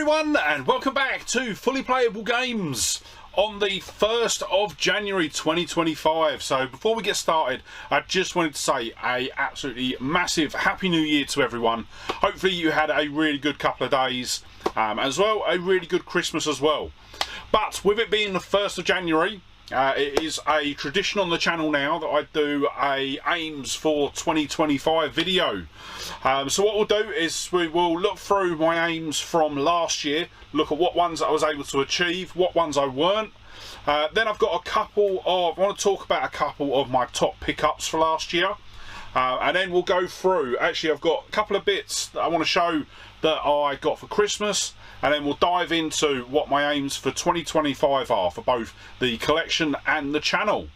everyone, and welcome back to Fully Playable Games on the 1st of January 2025. So before we get started, I just wanted to say a absolutely massive Happy New Year to everyone. Hopefully you had a really good couple of days, as well a really good Christmas as well. But with it being the 1st of January, it is a tradition on the channel now that I do a aims for 2025 video. So what we'll do is we will look through my aims from last year, look at what ones I was able to achieve, what ones I weren't. Then I've got I want to talk about a couple of my top pickups for last year. And then we'll go through, actually I've got a couple of bits that I want to show that I got for Christmas, and then we'll dive into what my aims for 2025 are for both the collection and the channel.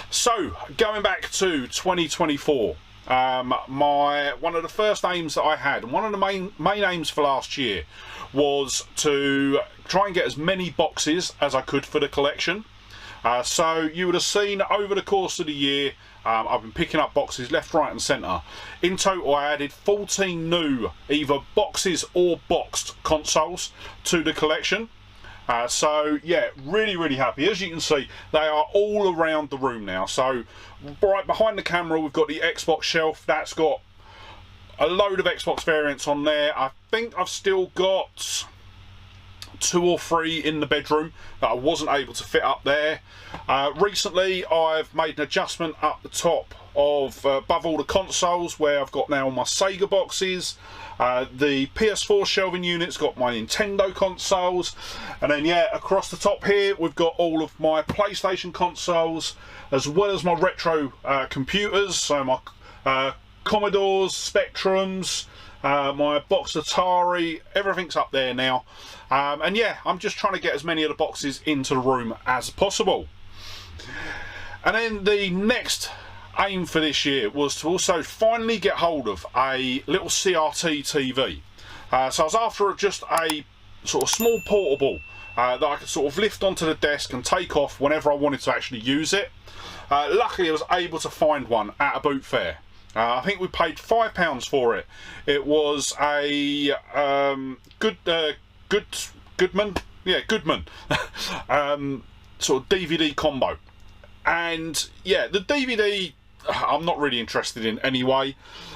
So going back to 2024, one of the first aims that I had, and one of the main aims for last year, was to try and get as many boxes as I could for the collection. So you would have seen over the course of the year, I've been picking up boxes left, right and centre. In total I added 14 new either boxes or boxed consoles to the collection. So yeah, really happy. As you can see, they are all around the room now. So right behind the camera we've got the Xbox shelf. That's got a load of Xbox variants on there. I think I've still got 2 or 3 in the bedroom that I wasn't able to fit up there. Recently I've made an adjustment up the top of above all the consoles, where I've got now my Sega boxes. The PS4 shelving unit's got my Nintendo consoles, and then yeah, across the top here we've got all of my PlayStation consoles, as well as my retro computers, so my Commodores, Spectrums, my box Atari, everything's up there now. And yeah, I'm just trying to get as many of the boxes into the room as possible. And then the next aim for this year was to also finally get hold of a little CRT TV. So I was after just a sort of small portable that I could sort of lift onto the desk and take off whenever I wanted to actually use it. Luckily I was able to find one at a boot fair. I think we paid £5 for it. It was a Goodman sort of DVD combo, and yeah, the DVD I'm not really interested in anyway,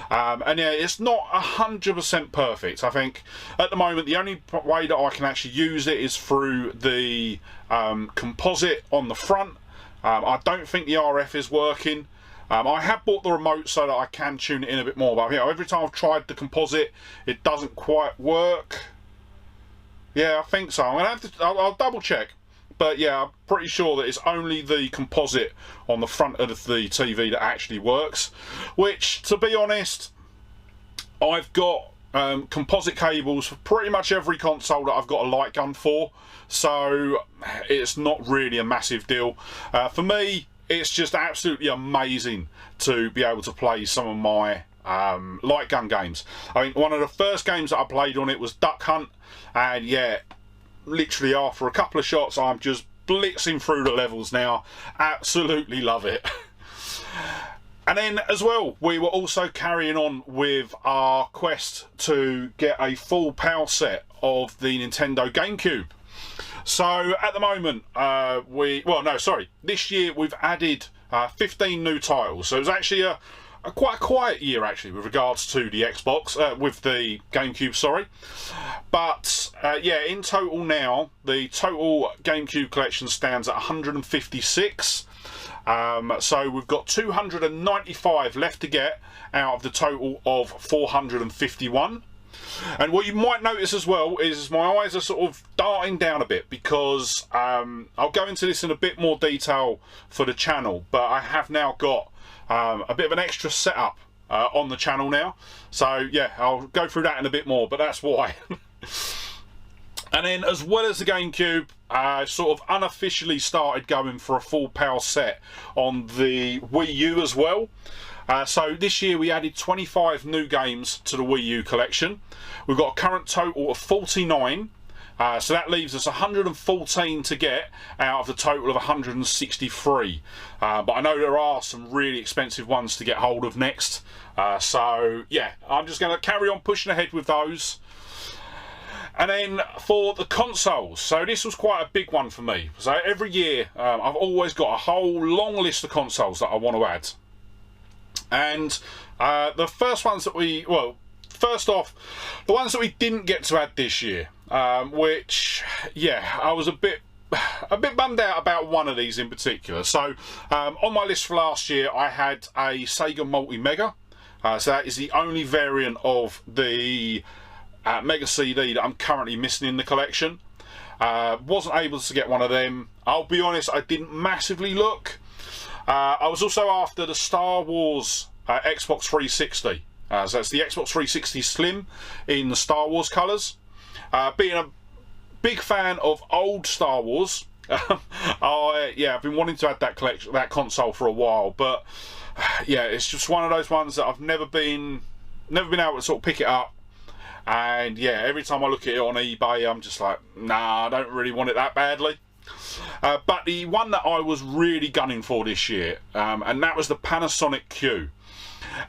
and yeah, it's not 100% perfect. I think at the moment the only way that I can actually use it is through the composite on the front. I don't think the RF is working. I have bought the remote so that I can tune it in a bit more, but you know, every time I've tried the composite it doesn't quite work. Yeah, I think so. I'm gonna have to, I'll double check, but yeah, I'm pretty sure that it's only the composite on the front of the TV that actually works, which, to be honest, I've got composite cables for pretty much every console that I've got a light gun for, so it's not really a massive deal. For me, it's just absolutely amazing to be able to play some of my light gun games. I mean, one of the first games that I played on it was Duck Hunt, and yeah, literally after a couple of shots I'm just blitzing through the levels now. Absolutely love it. And then as well, we were also carrying on with our quest to get a full PAL set of the Nintendo GameCube. So at the moment, this year we've added 15 new titles. So it was actually quite a quiet year actually with regards to the Xbox, with the GameCube, sorry. But yeah, in total now, the total GameCube collection stands at 156. So we've got 295 left to get out of the total of 451. And what you might notice as well is my eyes are sort of darting down a bit, because I'll go into this in a bit more detail for the channel, but I have now got a bit of an extra setup on the channel now. So yeah, I'll go through that in a bit more, but that's why. And then as well as the GameCube, I sort of unofficially started going for a full PAL set on the Wii U as well. So this year we added 25 new games to the Wii U collection. We've got a current total of 49. So that leaves us 114 to get out of the total of 163. But I know there are some really expensive ones to get hold of next. So yeah, I'm just going to carry on pushing ahead with those. And then for the consoles, so this was quite a big one for me. So every year I've always got a whole long list of consoles that I want to add. And the first ones that first off, the ones that we didn't get to add this year, which, yeah, I was a bit bummed out about one of these in particular. So on my list for last year, I had a Sega Multi-Mega. So that is the only variant of the Mega CD that I'm currently missing in the collection. Wasn't able to get one of them. I'll be honest, I didn't massively look. I was also after the Star Wars Xbox 360. So that's the Xbox 360 Slim in the Star Wars colours. Being a big fan of old Star Wars, I've been wanting to add that console for a while, but yeah, it's just one of those ones that I've never been able to sort of pick it up. And yeah, every time I look at it on eBay, I'm just like, nah, I don't really want it that badly. But the one that I was really gunning for this year, and that was the Panasonic Q.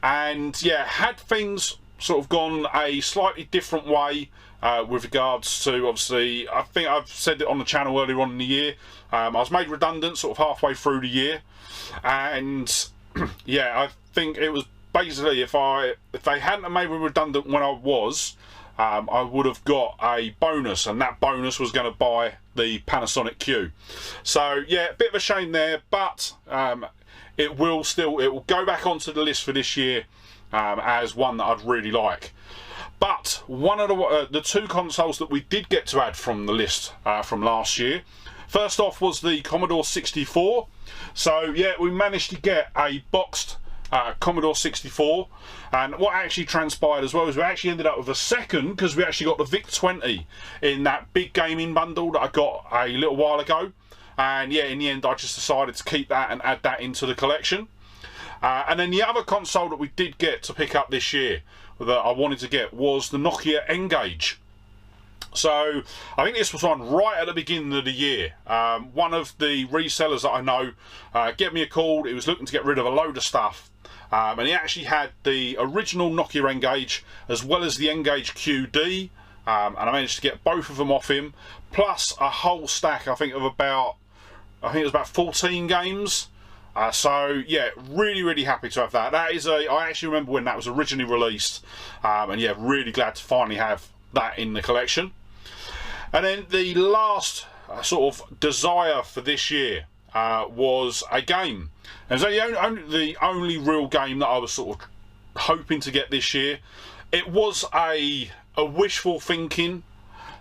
And yeah, had things sort of gone a slightly different way with regards to, obviously, I think I've said it on the channel earlier on in the year, I was made redundant sort of halfway through the year. And yeah, I think it was basically, if they hadn't have made me redundant when I was, I would have got a bonus, and that bonus was going to buy the Panasonic Q. So yeah, a bit of a shame there, but it will go back onto the list for this year as one that I'd really like. But one of the two consoles that we did get to add from the list from last year, first off was the Commodore 64. So yeah, we managed to get a boxed Commodore 64, and what actually transpired as well is we actually ended up with a second, because we actually got the VIC-20 in that big gaming bundle that I got a little while ago. And yeah, in the end I just decided to keep that and add that into the collection. And then the other console that we did get to pick up this year that I wanted to get was the Nokia N-Gage. So I think this was on right at the beginning of the year. One of the resellers that I know gave me a call. He was looking to get rid of a load of stuff, and he actually had the original Nokia N-Gage as well as the N-Gage QD, and I managed to get both of them off him, plus a whole stack, I think it was about 14 games. So yeah, really happy to have that. I actually remember when that was originally released, and yeah, really glad to finally have that in the collection. And then the last sort of desire for this year was a game. And so the only real game that I was sort of hoping to get this year. It was a wishful thinking,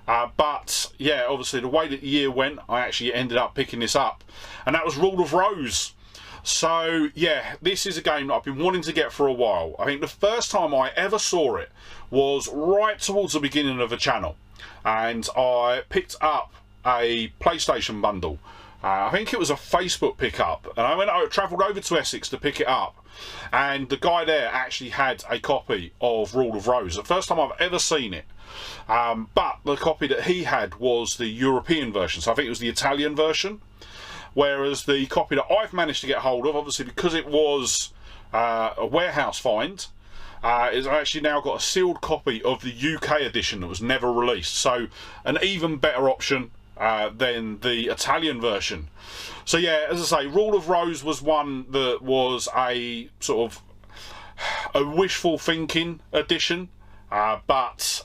but yeah, obviously the way that the year went, I actually ended up picking this up, and that was Rule of Rose. So yeah, this is a game that I've been wanting to get for a while. I think the first time I ever saw it was right towards the beginning of the channel, and I picked up a PlayStation bundle. I think it was a Facebook pickup, and I travelled over to Essex to pick it up, and the guy there actually had a copy of Rule of Rose. The first time I've ever seen it, but the copy that he had was the European version, so I think it was the Italian version. Whereas the copy that I've managed to get hold of, obviously because it was a warehouse find, is I've actually now got a sealed copy of the UK edition that was never released. So an even better option than the Italian version. So yeah, as I say, Rule of Rose was one that was a sort of a wishful thinking edition. But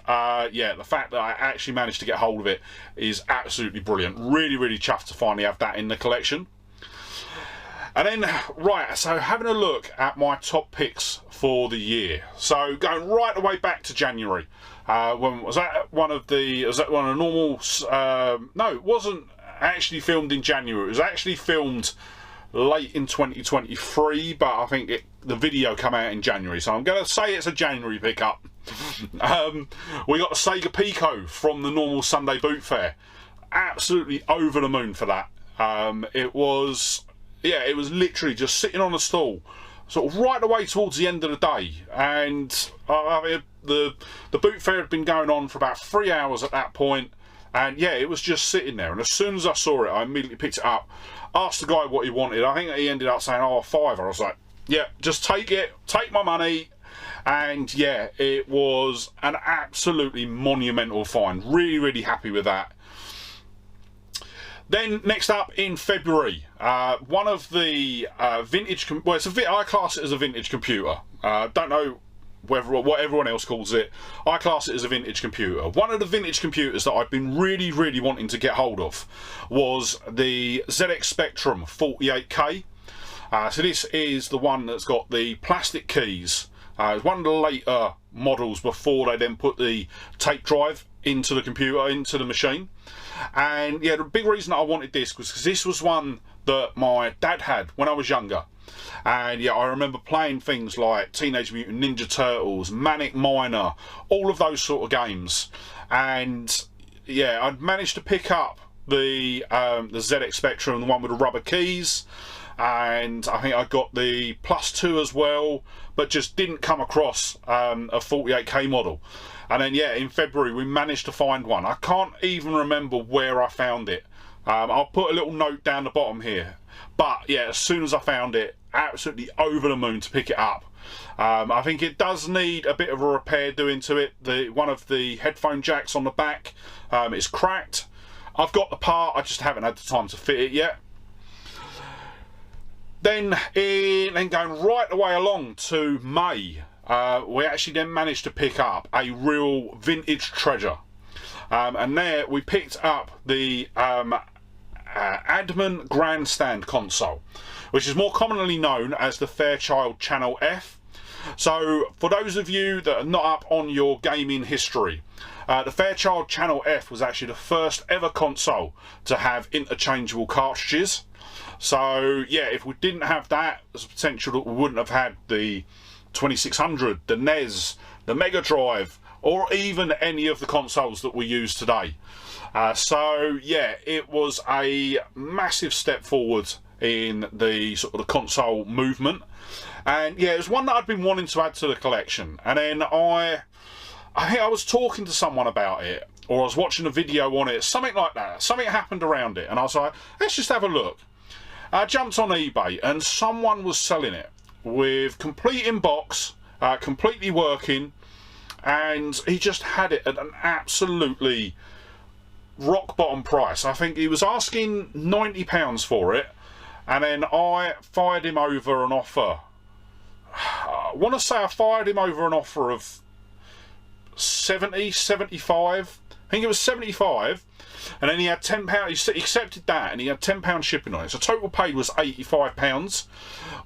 yeah, the fact that I actually managed to get hold of it is absolutely brilliant. Really chuffed to finally have that in the collection. And then, right, so having a look at my top picks for the year. So going right the way back to January. Was that one of the normal, no, it wasn't actually filmed in January. It was actually filmed late in 2023, but I think the video came out in January, so I'm going to say it's a January pickup. We got a Sega Pico from the normal Sunday boot fair. Absolutely over the moon for that. It was literally just sitting on a stall, sort of right away towards the end of the day, and the boot fair had been going on for about 3 hours at that point, and yeah, it was just sitting there. And as soon as I saw it, I immediately picked it up, asked the guy what he wanted. I think he ended up saying, oh, £5. I was like, yeah, just take it, take my money. and yeah, it was an absolutely monumental find. Really, really happy with that. Then next up in February, one of the vintage, well, I class it as a vintage computer. Don't know what everyone else calls it. I class it as a vintage computer. One of the vintage computers that I've been really, really wanting to get hold of was the ZX Spectrum 48K. So this is the one that's got the plastic keys. It's one of the later models before they then put the tape drive into the computer, into the machine. And yeah, the big reason that I wanted this was because this was one that my dad had when I was younger. And yeah, I remember playing things like Teenage Mutant Ninja Turtles, Manic Miner, all of those sort of games. And yeah, I'd managed to pick up the ZX Spectrum, the one with the rubber keys, and I think I got the +2 as well, but just didn't come across a 48K model. And then yeah, in February we managed to find one. I can't even remember where I found it. I'll put a little note down the bottom here. But yeah, as soon as I found it, absolutely over the moon to pick it up. I think it does need a bit of a repair doing to it. One of the headphone jacks on the back is cracked. I've got the part, I just haven't had the time to fit it yet. Then going right the way along to May, we actually then managed to pick up a real vintage treasure. And there we picked up the Adman Grandstand console, which is more commonly known as the Fairchild Channel F. So for those of you that are not up on your gaming history, the Fairchild Channel F was actually the first ever console to have interchangeable cartridges. So yeah, if we didn't have that, there's a potential that we wouldn't have had the 2600, the NES, the Mega Drive, or even any of the consoles that we use today. So yeah, it was a massive step forward in the sort of the console movement. And yeah, it was one that I'd been wanting to add to the collection. And then I think I was talking to someone about it, or I was watching a video on it, something like that. Something happened around it, and I was like, let's just have a look. I jumped on eBay, and someone was selling it with complete in box, completely working, and he just had it at an absolutely rock bottom price. I think he was asking £90 for it, and then I fired him over an offer. I want to say I fired him over an offer of 70, 75. I think it was 75, and then he had £10. He accepted that, and he had £10 shipping on it. So total paid was £85.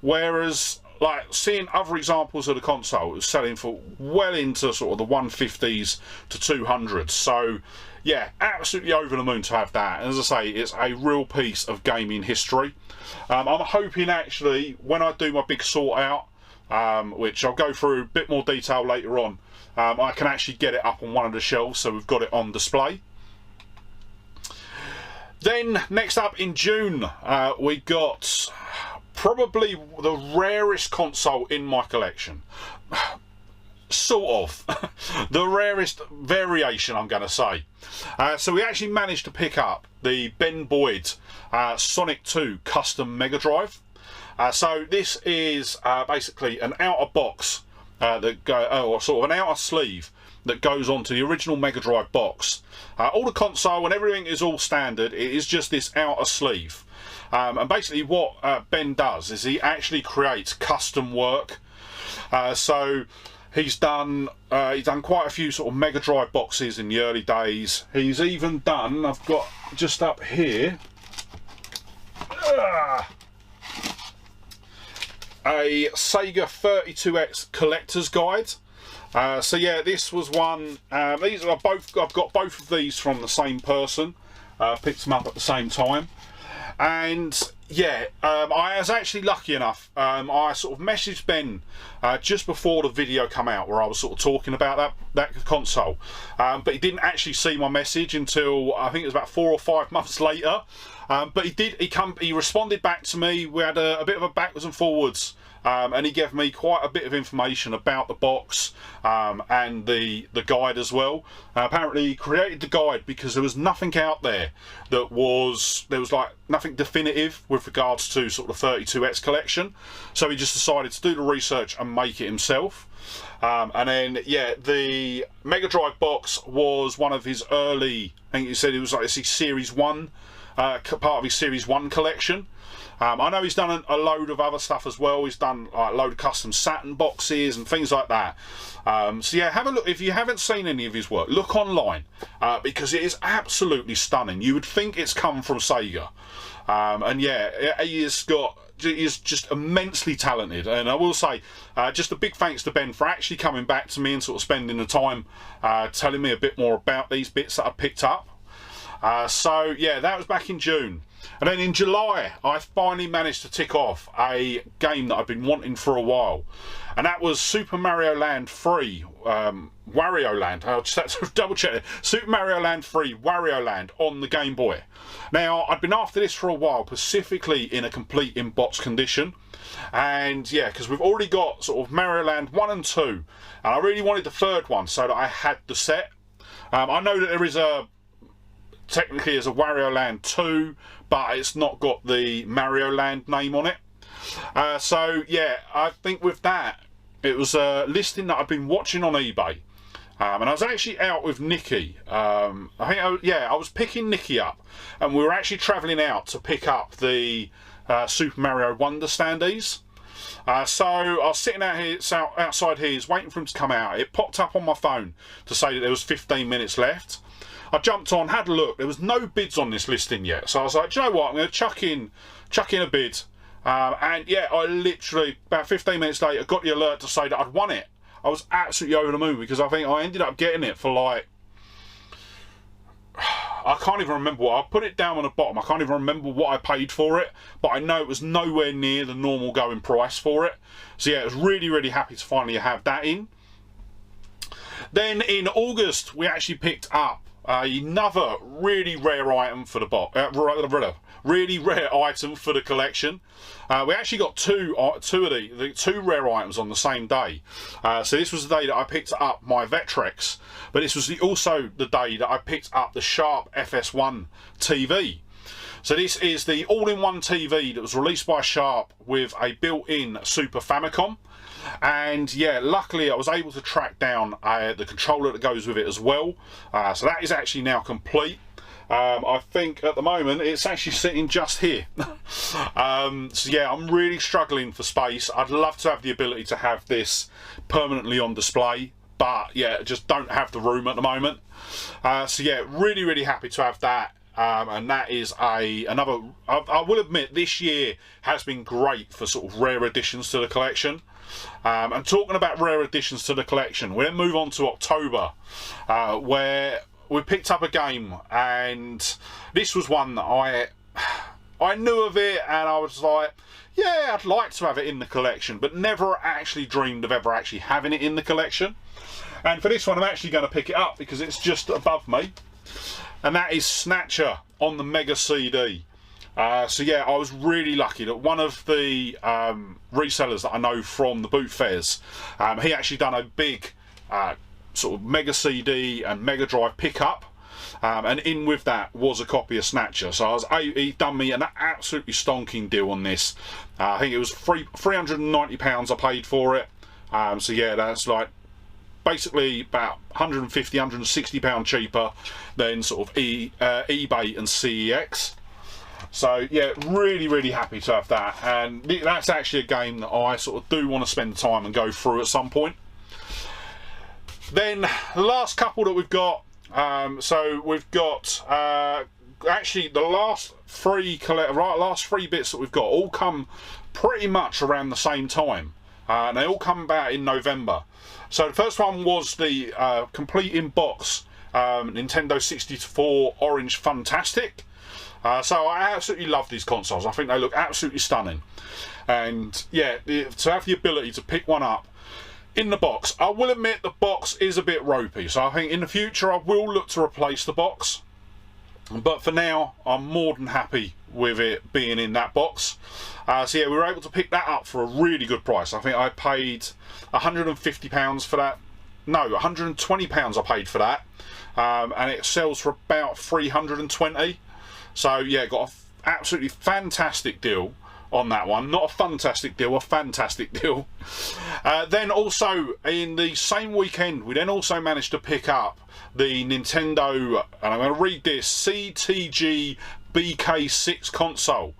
Whereas, like, seeing other examples of the console, it was selling for well into sort of the 150s to 200s. So yeah, absolutely over the moon to have that. And as I say, it's a real piece of gaming history. I'm hoping actually when I do my big sort out, which I'll go through a bit more detail later on, I can actually get it up on one of the shelves, so we've got it on display. Then next up in June, we got probably the rarest console in my collection. Sort of. The rarest variation, I'm going to say. So we actually managed to pick up the Ben Boyd Sonic 2 Custom Mega Drive. So this is basically an outer box or sort of an outer sleeve that goes onto the original Mega Drive box. All the console and everything is all standard. It is just this outer sleeve. And basically what Ben does is he actually creates custom work. So he's done quite a few sort of Mega Drive boxes in the early days. He's even done, I've got just up here, a Sega 32X collector's guide. So yeah, this was one. These are both. I've got both of these from the same person. Picked them up at the same time, and yeah, I was actually lucky enough. I sort of messaged Ben just before the video came out, where I was sort of talking about that console, but he didn't actually see my message until I think it was about 4 or 5 months later. But he responded back to me. We had a bit of a backwards and forwards and he gave me quite a bit of information about the box and the guide as well. Apparently he created the guide because there was nothing out there that was like nothing definitive with regards to sort of the 32X collection, so he just decided to do the research and make it himself. And then yeah, the Mega Drive box was one of his early, I think he said it was like a Series 1, part of his Series 1 collection. I know he's done a load of other stuff as well. He's done like a load of custom Saturn boxes and things like that. So yeah, have a look. If you haven't seen any of his work, look online, because it is absolutely stunning. You would think it's come from Sega. And yeah, he is just immensely talented. And I will say, just a big thanks to Ben for actually coming back to me and sort of spending the time telling me a bit more about these bits that I picked up. So yeah, that was back in June. And then in July, I finally managed to tick off a game that I've been wanting for a while. And that was Super Mario Land 3, Wario Land. I'll just have to double check it. Super Mario Land 3, Wario Land on the Game Boy. Now, I'd been after this for a while, specifically in a complete in-box condition. And yeah, because we've already got sort of Mario Land 1 and 2. And I really wanted the third one so that I had the set. I know that there is technically is a Wario Land 2, but it's not got the Mario Land name on it. So yeah, I think with that, it was a listing that I've been watching on eBay. And I was actually out with Nikki. I was picking Nikki up, and we were actually travelling out to pick up the Super Mario Wonder standees. So I was sitting out here, outside here, waiting for him to come out. It popped up on my phone to say that there was 15 minutes left. I jumped on, had a look. There was no bids on this listing yet, so I was like, do you know what? I'm going to chuck in a bid. And yeah, I literally about 15 minutes later got the alert to say that I'd won it. I was absolutely over the moon because I think I ended up getting it for like, I can't even remember what. I put it down on the bottom. I can't even remember what I paid for it, but I know it was nowhere near the normal going price for it. So yeah, I was really, really happy to finally have that in. Then in August, we actually picked up another really rare item for the box. Really rare item for the collection. We actually got two of the two rare items on the same day. So this was the day that I picked up my Vectrex, but this was also the day that I picked up the Sharp FS1 TV. So this is the all-in-one TV that was released by Sharp with a built-in Super Famicom. And yeah, luckily I was able to track down the controller that goes with it as well. So that is actually now complete. I think at the moment it's actually sitting just here. So yeah, I'm really struggling for space. I'd love to have the ability to have this permanently on display, but yeah, just don't have the room at the moment. So yeah, really, really happy to have that. And that is another, I will admit, this year has been great for sort of rare additions to the collection. And talking about rare additions to the collection, we then move on to October, where we picked up a game, and this was one that I knew of it, and I was like, yeah, I'd like to have it in the collection, but never actually dreamed of ever actually having it in the collection. And for this one, I'm actually going to pick it up because it's just above me. And that is Snatcher on the Mega CD. So yeah, I was really lucky that one of the resellers that I know from the boot fairs, he actually done a big sort of Mega CD and Mega Drive pickup, and in with that was a copy of Snatcher. So he done me an absolutely stonking deal on this. I think it was £390 I paid for it. So yeah, that's like basically about £150, £160 cheaper than sort of eBay and CEX. So yeah, really, really happy to have that, and that's actually a game that I sort of do want to spend time and go through at some point. Then the last couple that we've got, so we've got actually the last three bits that we've got all come pretty much around the same time, and they all come about in November. So the first one was the complete in-box Nintendo 64 Orange Fantastic. So I absolutely love these consoles. I think they look absolutely stunning, and yeah, to have the ability to pick one up in the box. I will admit the box is a bit ropey, so I think in the future I will look to replace the box. But for now, I'm more than happy with it being in that box. So yeah, we were able to pick that up for a really good price. I think I paid £150 for that. No, £120 I paid for that. And it sells for about 320. So yeah, got an absolutely fantastic deal on that one. Not a fantastic deal, a fantastic deal. Then also in the same weekend, we then also managed to pick up the Nintendo, and I'm going to read this, CTG BK6 console.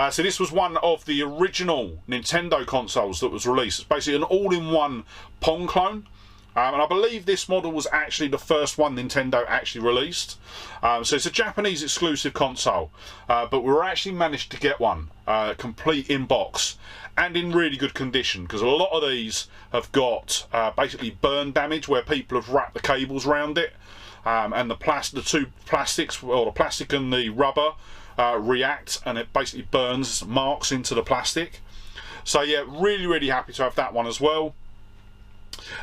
So this was one of the original Nintendo consoles that was released. It's basically an all-in-one Pong clone. And I believe this model was actually the first one Nintendo actually released. So it's a Japanese exclusive console, but we actually managed to get one complete in box and in really good condition, because a lot of these have got basically burn damage where people have wrapped the cables around it, and the two plastics, or the plastic and the rubber, react, and it basically burns marks into the plastic. So yeah, really happy to have that one as well.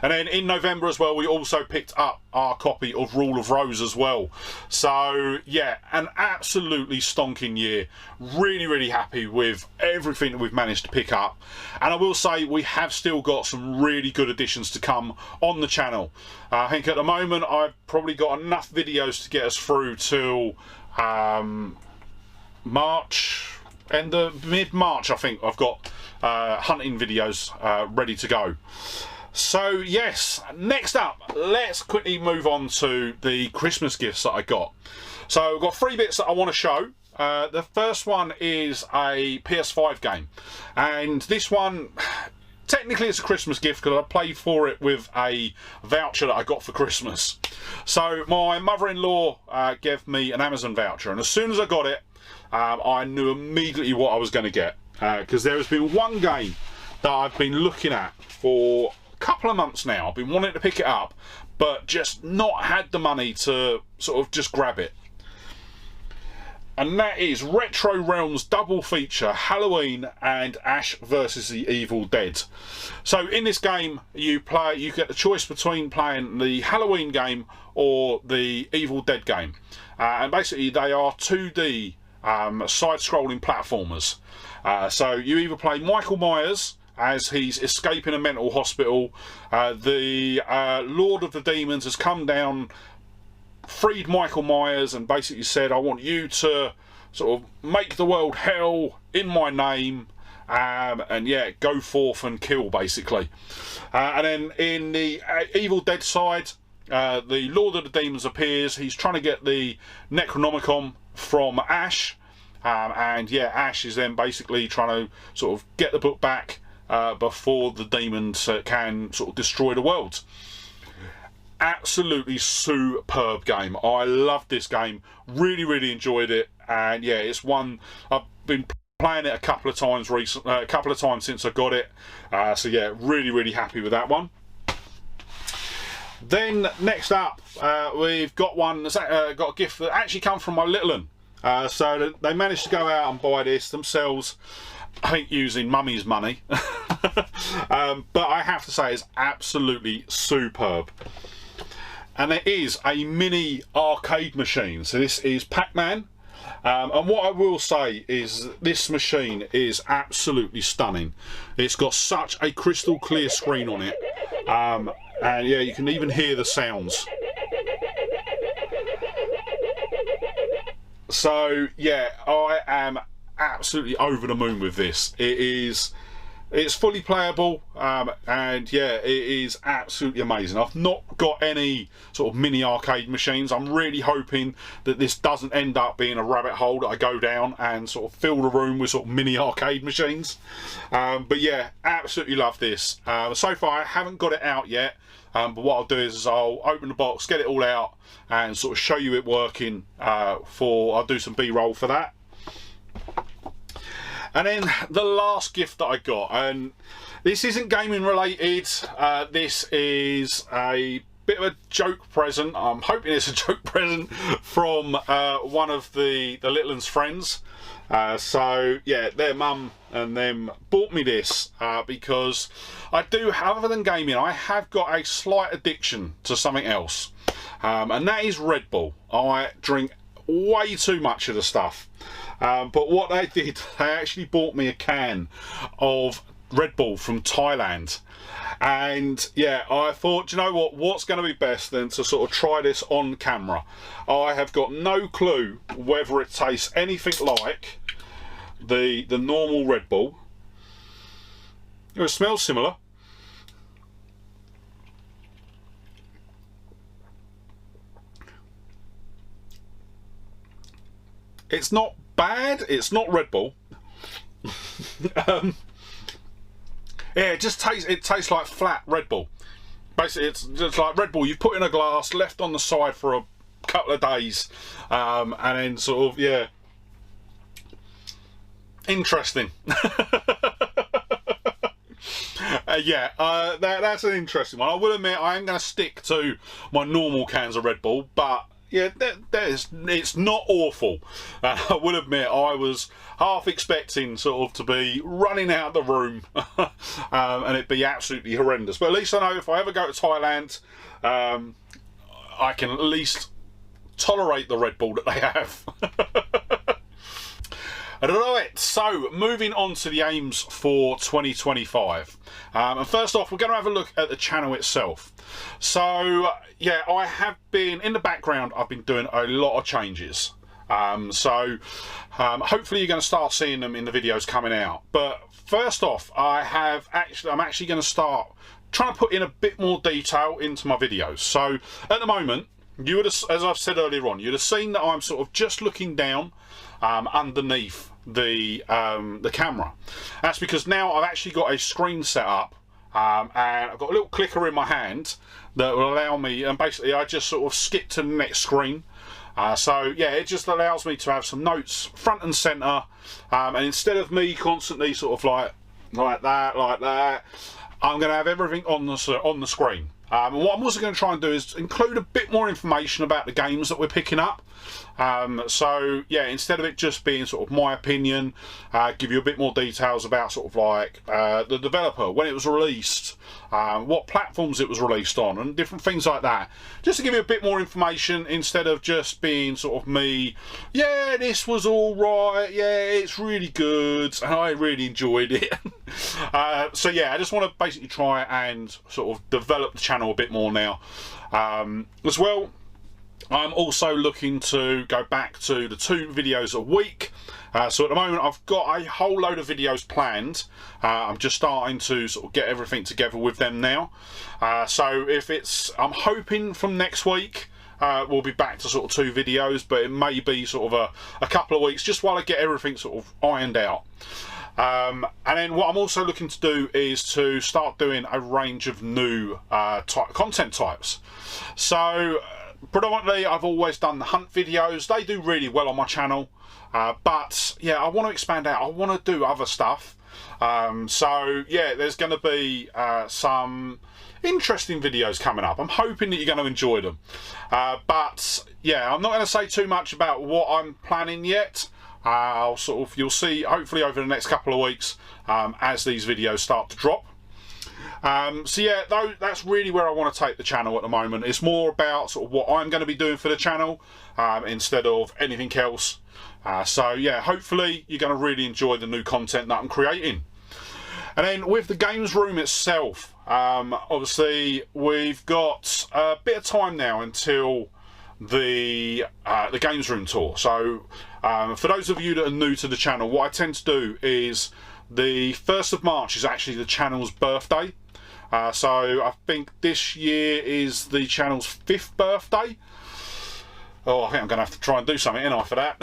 And then in November as well, we also picked up our copy of Rule of Rose as well. So yeah, an absolutely stonking year. Really happy with everything that we've managed to pick up. And I will say, we have still got some really good additions to come on the channel. I think at the moment I've probably got enough videos to get us through till March, end of mid-March. I think I've got hunting videos ready to go. So yes, next up, let's quickly move on to the Christmas gifts that I got. So I've got 3 bits that I want to show. The first one is a PS5 game, and this one, technically it's a Christmas gift because I paid for it with a voucher that I got for Christmas. So my mother-in-law gave me an Amazon voucher, and as soon as I got it, I knew immediately what I was going to get, because there has been one game that I've been looking at for couple of months now. I've been wanting to pick it up, but just not had the money to sort of just grab it. And that is Retro Realms double feature, Halloween and Ash versus the Evil Dead. So in this game, you get the choice between playing the Halloween game or the Evil Dead game, and basically they are 2D side-scrolling platformers. So you either play Michael Myers as he's escaping a mental hospital. The Lord of the Demons has come down, freed Michael Myers, and basically said, I want you to sort of make the world hell in my name, and yeah, go forth and kill, basically. And then in the Evil Dead side, the Lord of the Demons appears. He's trying to get the Necronomicon from Ash, and yeah, Ash is then basically trying to sort of get the book back before the demons can sort of destroy the world. Absolutely superb game. I loved this game. Really enjoyed it. And yeah, it's one I've been playing it a couple of times recently, a couple of times since I got it. So yeah, really happy with that one. Then next up, we've got one that's got a gift that actually come from my little one. So they managed to go out and buy this themselves. I think using mummy's money. But I have to say, it's absolutely superb. And it is a mini arcade machine. So this is Pac-Man. And what I will say is this machine is absolutely stunning. It's got such a crystal clear screen on it. And yeah, you can even hear the sounds. So yeah, I am absolutely over the moon with this. It's fully playable, and yeah, it is absolutely amazing. I've not got any sort of mini arcade machines. I'm really hoping that this doesn't end up being a rabbit hole that I go down and sort of fill the room with sort of mini arcade machines. But yeah, absolutely love this. So far I haven't got it out yet, but what I'll do is I'll open the box, get it all out, and sort of show you it working. I'll do some B-roll for that. And then the last gift that I got, and this isn't gaming related, this is a bit of a joke present. I'm hoping it's a joke present from one of the little one's friends. So yeah, their mum and them bought me this because I do, other than gaming, I have got a slight addiction to something else, and that is Red Bull. I drink way too much of the stuff. But what they did, they actually bought me a can of Red Bull from Thailand. And yeah, I thought, you know what, what's going to be best than to sort of try this on camera. I have got no clue whether it tastes anything like the normal Red Bull. It smells similar. It's not bad, it's not Red Bull. Yeah, it just tastes like flat Red Bull. Basically, it's just like Red Bull you put in a glass, left on the side for a couple of days, and then sort of, yeah, interesting. That's an interesting one. I will admit I am going to stick to my normal cans of Red Bull, but yeah, it's not awful. I will admit I was half expecting sort of to be running out of the room and it'd be absolutely horrendous. But at least I know if I ever go to Thailand, I can at least tolerate the Red Bull that they have. Right, so moving on to the aims for 2025. And first off, we're going to have a look at the channel itself. So, yeah, I have been, in the background, I've been doing a lot of changes. Hopefully you're going to start seeing them in the videos coming out. But first off, I'm actually going to start trying to put in a bit more detail into my videos. So, at the moment, you would have, as I've said earlier on, you'd have seen that I'm sort of just looking down underneath the camera. That's because now I've actually got a screen set up, and I've got a little clicker in my hand that will allow me, and basically I just sort of skip to the next screen. So yeah, it just allows me to have some notes front and center, and instead of me constantly sort of like that, I'm going to have everything on the screen. And what I'm also going to try and do is include a bit more information about the games that we're picking up. So yeah, instead of it just being sort of my opinion, give you a bit more details about sort of like the developer, when it was released, what platforms it was released on, and different things like that. Just to give you a bit more information instead of just being sort of me, yeah, this was all right, yeah, it's really good, and I really enjoyed it. So yeah, I just want to basically try and sort of develop the channel a bit more now. As well, I'm also looking to go back to the 2 videos a week. So at the moment I've got a whole load of videos planned. I'm just starting to sort of get everything together with them now. So I'm hoping from next week we'll be back to sort of 2 videos, but it may be sort of a couple of weeks just while I get everything sort of ironed out. And then what I'm also looking to do is to start doing a range of new content types. So predominantly I've always done the hunt videos. They do really well on my channel, but yeah, I want to expand out. I want to do other stuff. So yeah, there's going to be some interesting videos coming up. I'm hoping that you're going to enjoy them, but yeah, I'm not going to say too much about what I'm planning yet. You'll see hopefully over the next couple of weeks as these videos start to drop. So yeah, that's really where I want to take the channel at the moment. It's more about sort of what I'm going to be doing for the channel instead of anything else. So yeah, hopefully you're going to really enjoy the new content that I'm creating. And then with the games room itself, obviously we've got a bit of time now until the games room tour. So for those of you that are new to the channel, what I tend to do is the 1st of March is actually the channel's birthday. So I think this year is the channel's 5th birthday. Oh, I think I'm going to have to try and do something, ain't I, for that?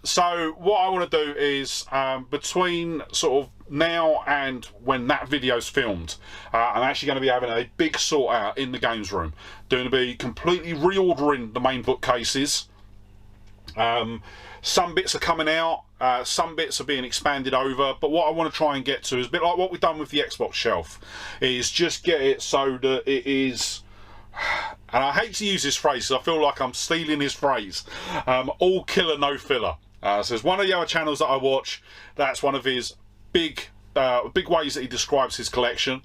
So what I want to do is between sort of now and when that video's filmed, I'm actually going to be having a big sort out in the games room. Going to be completely reordering the main bookcases. Some bits are coming out, some bits are being expanded over, but what I want to try and get to is a bit like what we've done with the Xbox shelf, is just get it so that it is, and I hate to use this phrase so I feel like I'm stealing his phrase, all killer no filler. So there's one of the other channels that I watch, that's one of his big ways that he describes his collection,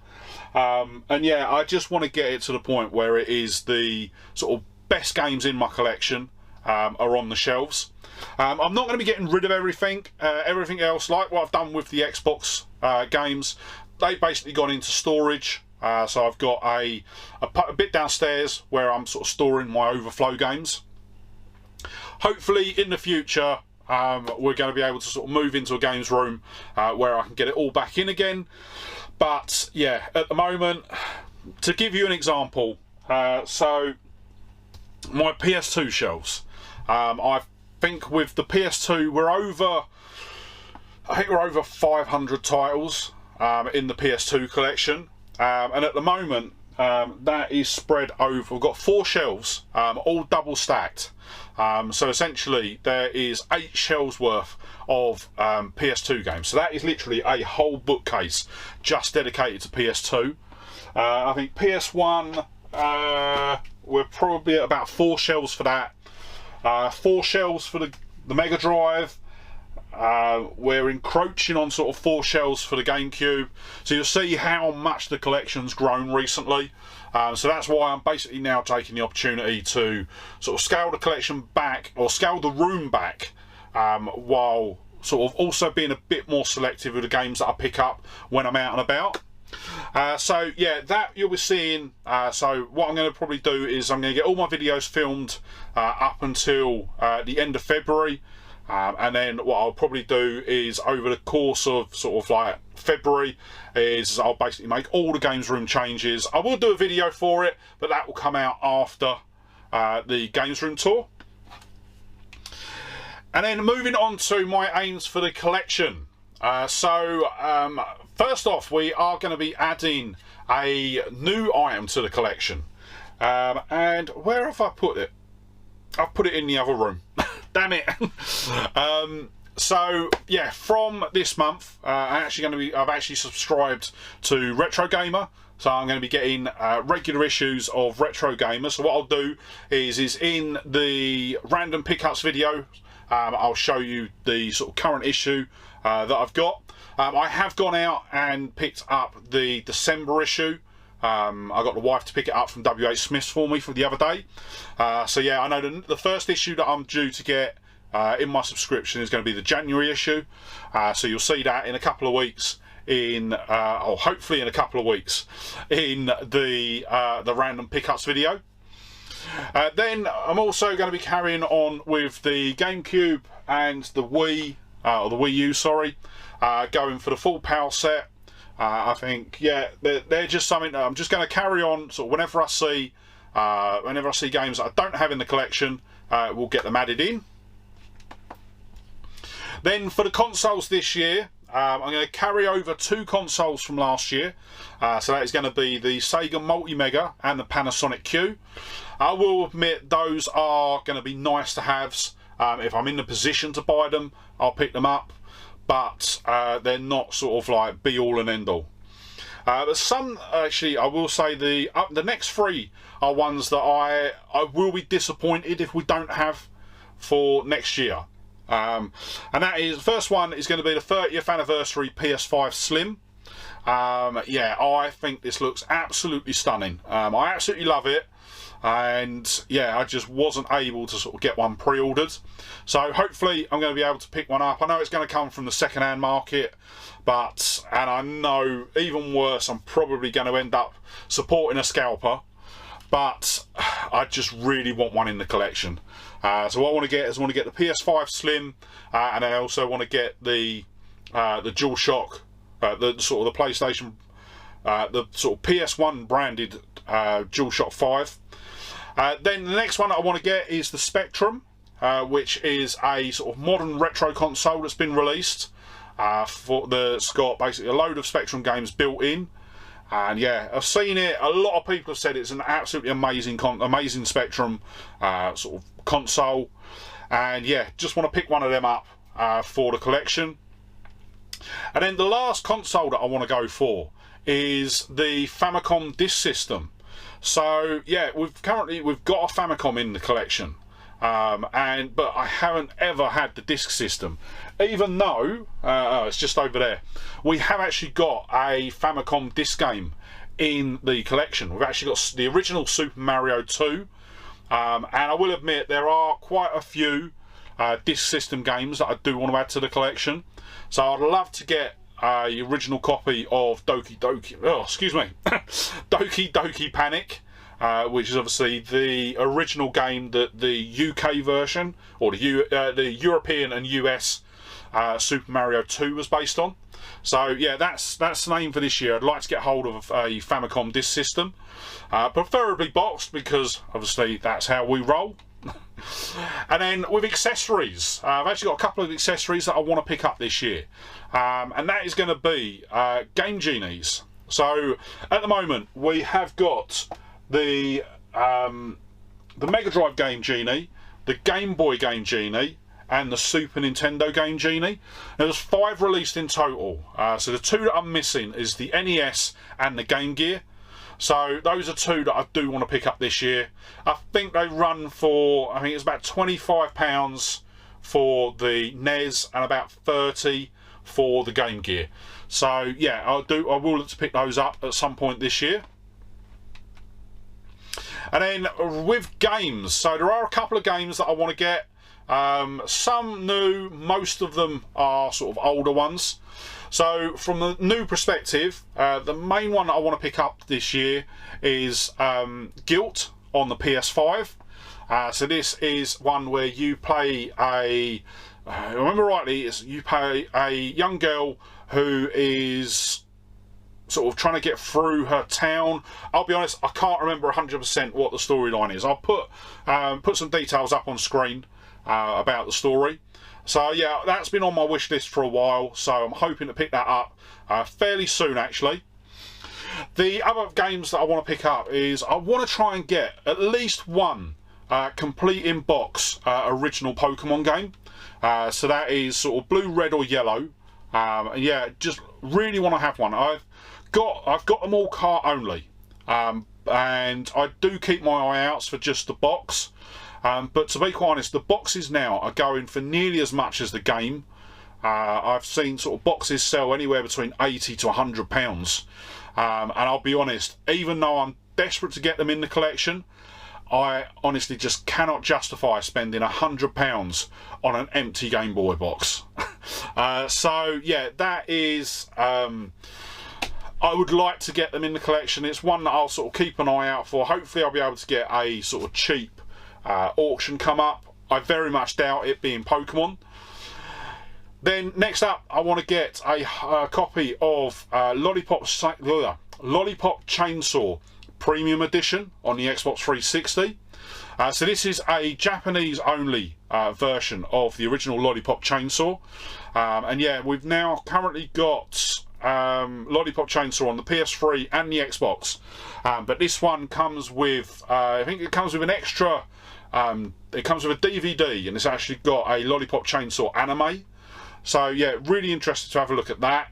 and yeah, I just want to get it to the point where it is the sort of best games in my collection. are on the shelves. I'm not going to be getting rid of everything. Everything else, like what I've done with the Xbox games, they've basically gone into storage. So I've got a bit downstairs where I'm sort of storing my overflow games. Hopefully in the future we're going to be able to sort of move into a games room where I can get it all back in again. But yeah, at the moment, to give you an example, so my PS2 shelves, I think with the PS2 I think we're over 500 titles in the PS2 collection, and at the moment that is spread over, we've got 4 shelves, all double stacked. So essentially there is 8 shelves worth of PS2 games. So that is literally a whole bookcase just dedicated to PS2. I think PS1, we're probably at about 4 shelves for that. 4 shelves for the Mega Drive. We're encroaching on sort of 4 shelves for the GameCube. So you'll see how much the collection's grown recently. So that's why I'm basically now taking the opportunity to sort of scale the collection back, or scale the room back, while sort of also being a bit more selective with the games that I pick up when I'm out and about. So yeah, that you'll be seeing. So what I'm going to probably do is I'm going to get all my videos filmed up until the end of February. And then what I'll probably do is over the course of sort of like February is I'll basically make all the games room changes. I will do a video for it, but that will come out after the games room tour. And then moving on to my aims for the collection. First off, we are going to be adding a new item to the collection. And where have I put it? I've put it in the other room. Damn it. So yeah, from this month, I've actually subscribed to Retro Gamer. So I'm going to be getting regular issues of Retro Gamer. So what I'll do is in the random pickups video, I'll show you the sort of current issue that I've got. I have gone out and picked up the December issue. I got the wife to pick it up from WH Smith's for me for the other day. So yeah, I know the first issue that I'm due to get in my subscription is going to be the January issue. So you'll see that in a couple of weeks, or hopefully in a couple of weeks, in the random pickups video. Then I'm also going to be carrying on with the GameCube and the Wii, or the Wii U, sorry, going for the full power set. I think, yeah, they're just something that I'm just going to carry on. So whenever I see games that I don't have in the collection, we'll get them added in. Then for the consoles this year, I'm going to carry over 2 consoles from last year. So that is going to be the Sega Multi-Mega and the Panasonic Q. I will admit those are going to be nice to haves. If I'm in the position to buy them, I'll pick them up. But they're not sort of like be all and end all. But some, actually, I will say the next 3 are ones that I will be disappointed if we don't have for next year. And that is, the first one is going to be the 30th anniversary PS5 Slim. Yeah, I think this looks absolutely stunning. I absolutely love it. And yeah, I just wasn't able to sort of get one pre-ordered. So hopefully I'm going to be able to pick one up. I know it's going to come from the second-hand market, and I know even worse, I'm probably going to end up supporting a scalper. But I just really want one in the collection. So what I want to get is the PS5 Slim, and I also want to get the DualShock, the sort of the PlayStation, the sort of PS1 branded DualShock 5. Then the next one that I want to get is the Spectrum, which is a sort of modern retro console that's been released. It's got basically a load of Spectrum games built in. And yeah, I've seen it. A lot of people have said it's an absolutely amazing Spectrum sort of console. And yeah, just want to pick one of them up for the collection. And then the last console that I want to go for is the Famicom Disk System. So yeah, we've got a Famicom in the collection, but I haven't ever had the disc system, even though it's just over there. We have actually got a Famicom disc game in the collection. We've actually got the original Super Mario 2, and I will admit there are quite a few disc system games that I do want to add to the collection. So I'd love to get a original copy of Doki Doki Panic, which is obviously the original game that the UK version, or the European and US Super Mario 2 was based on. So yeah, that's the name for this year. I'd like to get hold of a Famicom disc system, preferably boxed, because obviously that's how we roll. And then with accessories, I've actually got a couple of accessories that I want to pick up this year, and that is going to be Game Genies. So at the moment we have got the Mega Drive Game Genie, the Game Boy Game Genie, and the Super Nintendo Game Genie. Now, there's 5 released in total. So the 2 that I'm missing is the NES and the Game Gear. So those are 2 that I do want to pick up this year. I think they run for, I think it's about £25 for the NES and about 30 for the Game Gear. So yeah, I will look to pick those up at some point this year. And then with games, so there are a couple of games that I want to get. Some new, most of them are sort of older ones. So from the new perspective, the main one that I want to pick up this year is Guilt on the PS5. So this is one where you play if I remember rightly, you play a young girl who is sort of trying to get through her town. I'll be honest, I can't remember 100% what the storyline is. I'll put some details up on screen about the story. So yeah, that's been on my wish list for a while, so I'm hoping to pick that up fairly soon actually. The other games that I want to pick up is I want to try and get at least one complete in box original Pokemon game. So that is sort of blue, red or yellow. Yeah, just really want to have one. I've got them all cart only, and I do keep my eye out for just the box. But to be quite honest, the boxes now are going for nearly as much as the game. I've seen sort of boxes sell anywhere between £80 to £100. And I'll be honest, even though I'm desperate to get them in the collection, I honestly just cannot justify spending £100 on an empty Game Boy box. So yeah, that is... I would like to get them in the collection. It's one that I'll sort of keep an eye out for. Hopefully I'll be able to get a sort of cheap auction come up. I very much doubt it, being Pokemon. Then next up, I want to get a copy of Lollipop Chainsaw Premium Edition on the Xbox 360. So this is a Japanese only version of the original Lollipop Chainsaw. And yeah, we've now currently got Lollipop Chainsaw on the PS3 and the Xbox. But this one comes with, I think it comes with an extra, it comes with a DVD, and it's actually got a Lollipop Chainsaw anime. So yeah, really interested to have a look at that.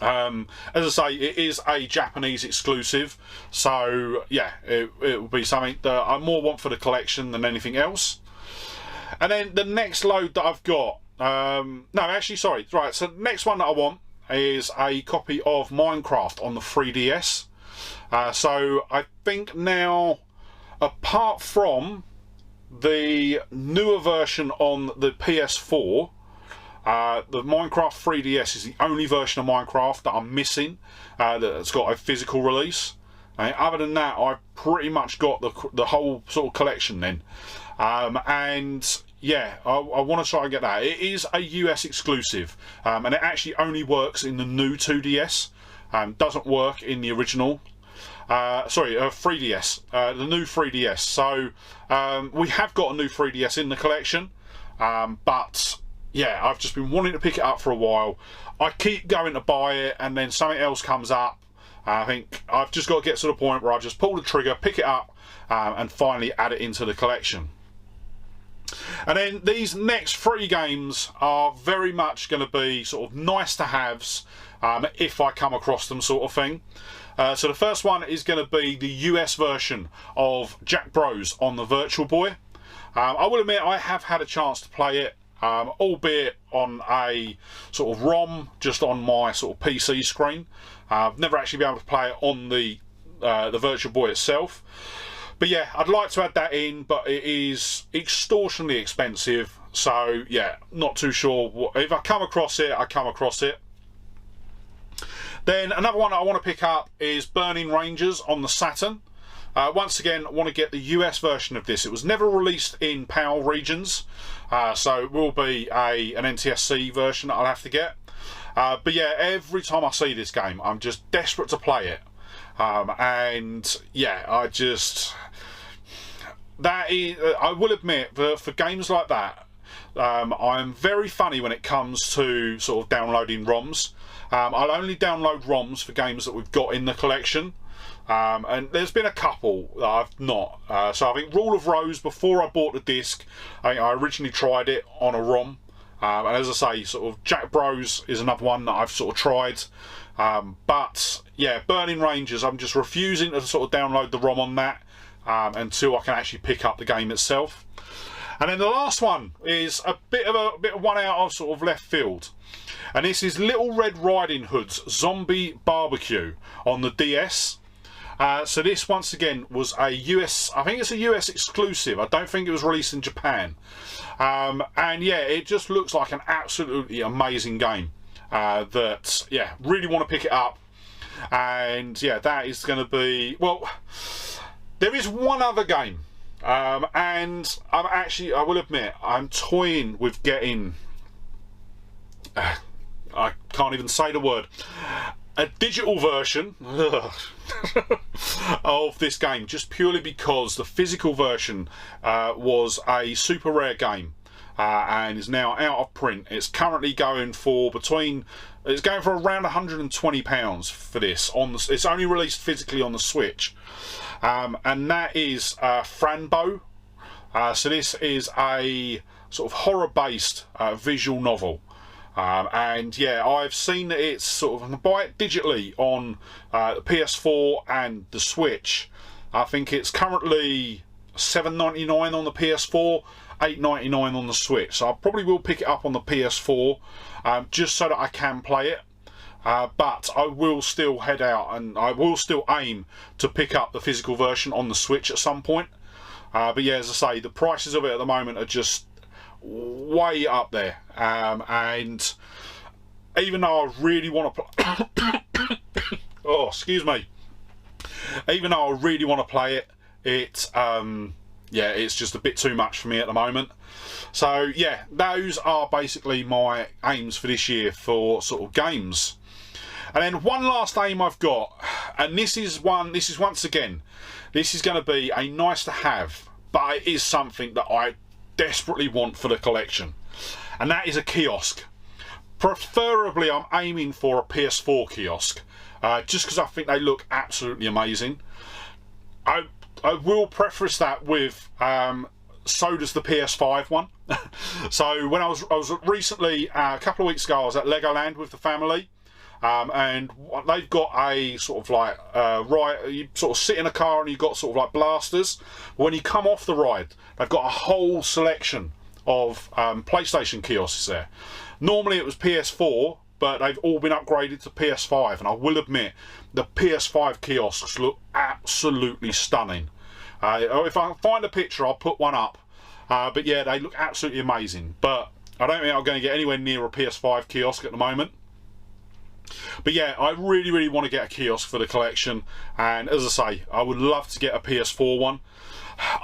As I say, it is a Japanese exclusive, so yeah, it will be something that I more want for the collection than anything else. And then the next load that I've got, no, actually, sorry, right, so the next one that I want is a copy of Minecraft on the 3DS. So I think now, apart from the newer version on the PS4, the Minecraft 3DS is the only version of Minecraft that I'm missing that's got a physical release. Other than that, I've pretty much got the whole sort of collection then. And yeah, I want to try and get that. It is a US exclusive, and it actually only works in the new 2DS. Doesn't work in the original. 3DS, the new 3DS. So we have got a new 3DS in the collection, but yeah, I've just been wanting to pick it up for a while. I keep going to buy it, and then something else comes up. I think I've just got to get to the point where I just pull the trigger, pick it up, and finally add it into the collection. And then these next 3 games are very much going to be sort of nice to haves if I come across them, sort of thing. So the first one is going to be the US version of Jack Bros on the Virtual Boy. I will admit I have had a chance to play it, albeit on a sort of ROM, just on my sort of PC screen. I've never actually been able to play it on the Virtual Boy itself. But yeah, I'd like to add that in, but it is extortionately expensive. So yeah, not too sure. If I come across it, I come across it. Then another one I want to pick up is Burning Rangers on the Saturn. Once again, I want to get the US version of this. It was never released in PAL regions, so it will be an NTSC version that I'll have to get. But yeah, every time I see this game, I'm just desperate to play it. And yeah, I will admit that for games like that, I'm very funny when it comes to sort of downloading ROMs. I'll only download ROMs for games that we've got in the collection. And there's been a couple that I've not. So I think Rule of Rose, before I bought the disc, I originally tried it on a ROM. And as I say, sort of Jack Bros is another one that I've sort of tried. But yeah, Burning Rangers, I'm just refusing to sort of download the ROM on that until I can actually pick up the game itself. And then the last one is a bit of one out of sort of left field. And this is Little Red Riding Hood's Zombie Barbecue on the DS. So this, once again, was a US, I think it's a US exclusive. I don't think it was released in Japan. And yeah, it just looks like an absolutely amazing game. That, yeah, really want to pick it up. And yeah, that is going to be, well, there is one other game. And I will admit, I'm toying with getting, I can't even say the word, a digital version of this game, just purely because the physical version was a super rare game and is now out of print. It's currently going for around £120 for this. It's only released physically on the Switch, and that is Franbo. So this is a sort of horror-based visual novel. And yeah, I've seen that it's sort of, I can buy it digitally on the PS4 and the Switch. I think it's currently £7.99 on the PS4, £8.99 on the Switch. So I probably will pick it up on the PS4 just so that I can play it. But I will still head out and I will still aim to pick up the physical version on the Switch at some point. But yeah, as I say, the prices of it at the moment are just way up there, and even though I really want to play oh, excuse me, even though I really want to play it, yeah, it's just a bit too much for me at the moment. So yeah, those are basically my aims for this year for sort of games. And then one last aim I've got, and this is once again, this is going to be a nice to have, but it is something that I desperately want for the collection, and that is a kiosk. Preferably I'm aiming for a PS4 kiosk, just because I think they look absolutely amazing. I will preface that with so does the PS5 one. So when I was recently, a couple of weeks ago, I was at Legoland with the family, and they've got a sort of like you sort of sit in a car and you've got sort of like blasters. When you come off the ride, they've got a whole selection of PlayStation kiosks there. Normally it was PS4, but they've all been upgraded to PS5, and I will admit the PS5 kiosks look absolutely stunning. If I find a picture, I'll put one up. But yeah, they look absolutely amazing. But I don't think I'm going to get anywhere near a PS5 kiosk at the moment. But yeah, I really want to get a kiosk for the collection, and as I say, I would love to get a PS4 one.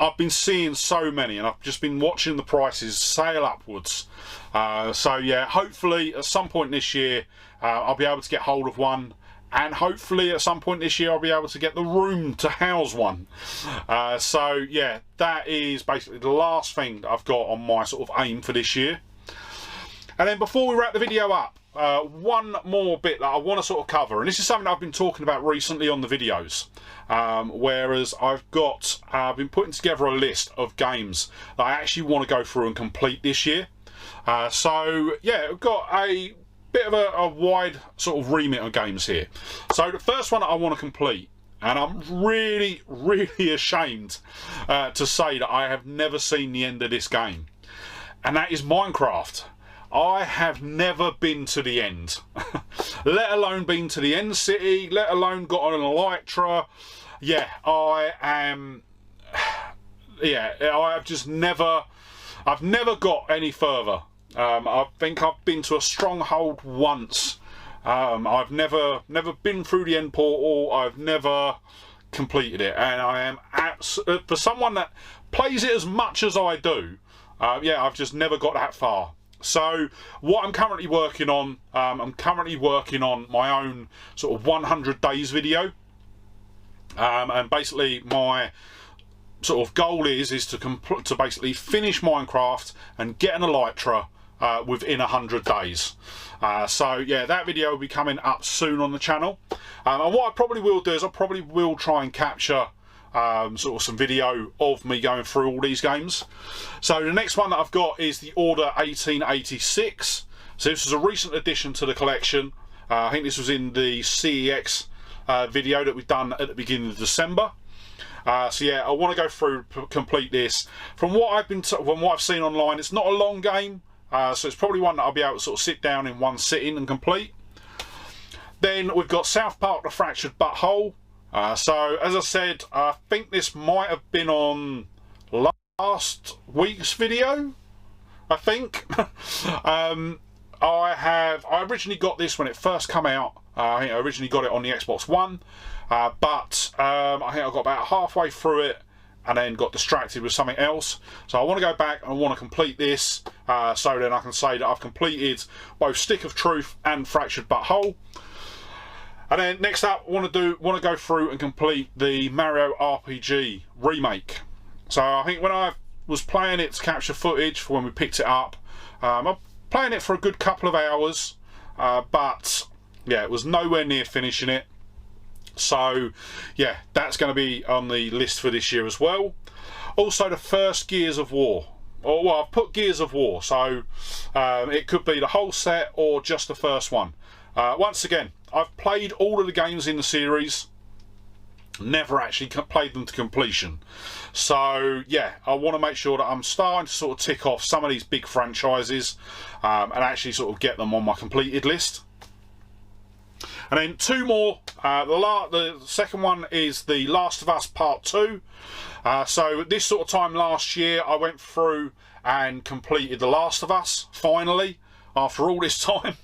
I've been seeing so many, and I've just been watching the prices sail upwards. So yeah, hopefully at some point this year I'll be able to get hold of one, and hopefully at some point this year I'll be able to get the room to house one. So yeah, that is basically the last thing that I've got on my sort of aim for this year. And then before we wrap the video up, one more bit that I want to sort of cover, and this is something I've been talking about recently on the videos, whereas I've been putting together a list of games that I actually want to go through and complete this year. So yeah, I've got a bit of a wide sort of remit of games here. So the first one that I want to complete, and I'm really ashamed to say that I have never seen the end of this game, and that is Minecraft. I have never been to the end, let alone been to the end city, let alone got on an Elytra. Yeah, I am yeah, I've just never got any further. I think I've been to a stronghold once. I've never been through the end portal. I've never completed it, and I am for someone that plays it as much as I do. Yeah, I've just never got that far. So what I'm currently working on, I'm currently working on my own sort of 100 days video, and basically my sort of goal is to basically finish Minecraft and get an Elytra within 100 days. So yeah, that video will be coming up soon on the channel, and what I probably will do is I probably will try and capture sort of some video of me going through all these games. So the next one that I've got is the Order 1886. So this is a recent addition to the collection. I think this was in the CEX video that we've done at the beginning of December. So yeah, I want to go through, complete this. From what I've seen online, it's not a long game, so it's probably one that I'll be able to sort of sit down in one sitting and complete. Then we've got South Park: The Fractured Butthole. So as I said, I think this might have been on last week's video, I think. I originally got this when it first came out. I think I originally got it on the Xbox One, but I think I got about halfway through it and then got distracted with something else. So I want to go back and I want to complete this, so then I can say that I've completed both Stick of Truth and Fractured Butthole. And then next up, I want to go through and complete the Mario RPG remake. So I think when I was playing it to capture footage for when we picked it up, I'm playing it for a good couple of hours, but yeah, it was nowhere near finishing it. So yeah, that's going to be on the list for this year as well. Also, the first Gears of War. Or well, I've put Gears of War, so it could be the whole set or just the first one. Once again, I've played all of the games in the series, never actually played them to completion. So yeah, I want to make sure that I'm starting to sort of tick off some of these big franchises and actually sort of get them on my completed list. And then two more. The second one is The Last of Us Part 2. So this sort of time last year, I went through and completed The Last of Us, finally, after all this time.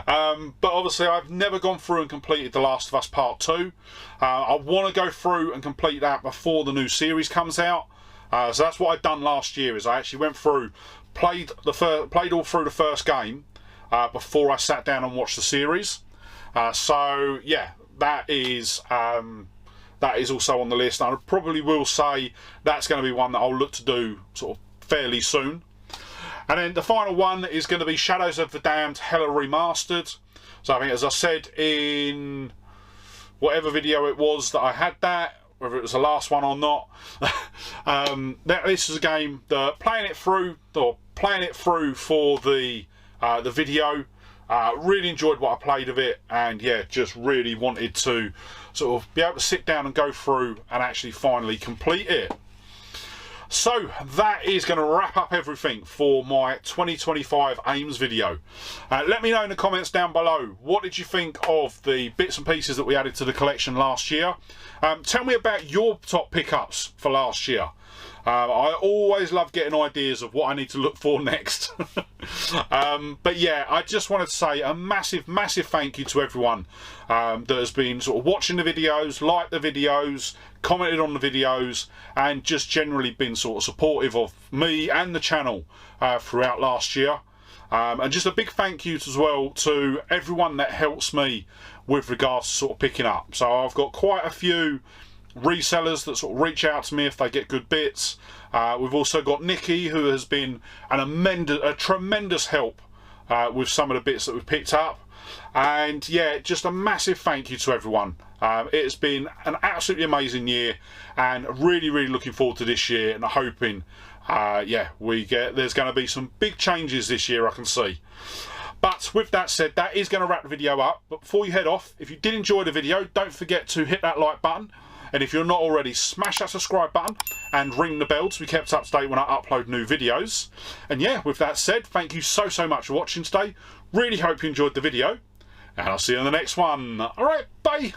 But obviously I've never gone through and completed The Last of Us Part 2. I want to go through and complete that before the new series comes out. So that's what I've done last year, is I actually went through, played all through the first game before I sat down and watched the series. So yeah, that is also on the list. I probably will say that's going to be one that I'll look to do sort of fairly soon. And then the final one is going to be Shadows of the Damned Hella Remastered. So I think, as I said in whatever video it was that I had that, whether it was the last one or not, this is a game that playing it through for the video, really enjoyed what I played of it, and yeah, just really wanted to sort of be able to sit down and go through and actually finally complete it. So that is going to wrap up everything for my 2025 aims video. Let me know in the comments down below, what did you think of the bits and pieces that we added to the collection last year? Tell me about your top pickups for last year. I always love getting ideas of what I need to look for next. But yeah, I just wanted to say a massive thank you to everyone that has been sort of watching the videos, liked the videos, commented on the videos, and just generally been sort of supportive of me and the channel throughout last year. And just a big thank you as well to everyone that helps me with regards to sort of picking up. So I've got quite a few resellers that sort of reach out to me if they get good bits. We've also got Nikki, who has been a tremendous help with some of the bits that we've picked up. And yeah, just a massive thank you to everyone. It's been an absolutely amazing year, and really looking forward to this year, and hoping yeah, there's going to be some big changes this year, I can see. But with that said, that is going to wrap the video up. But before you head off, if you did enjoy the video, don't forget to hit that like button. And if you're not already, smash that subscribe button and ring the bell to be kept up to date when I upload new videos. And yeah, with that said, thank you so much for watching today. Really hope you enjoyed the video, and I'll see you in the next one. Alright, bye!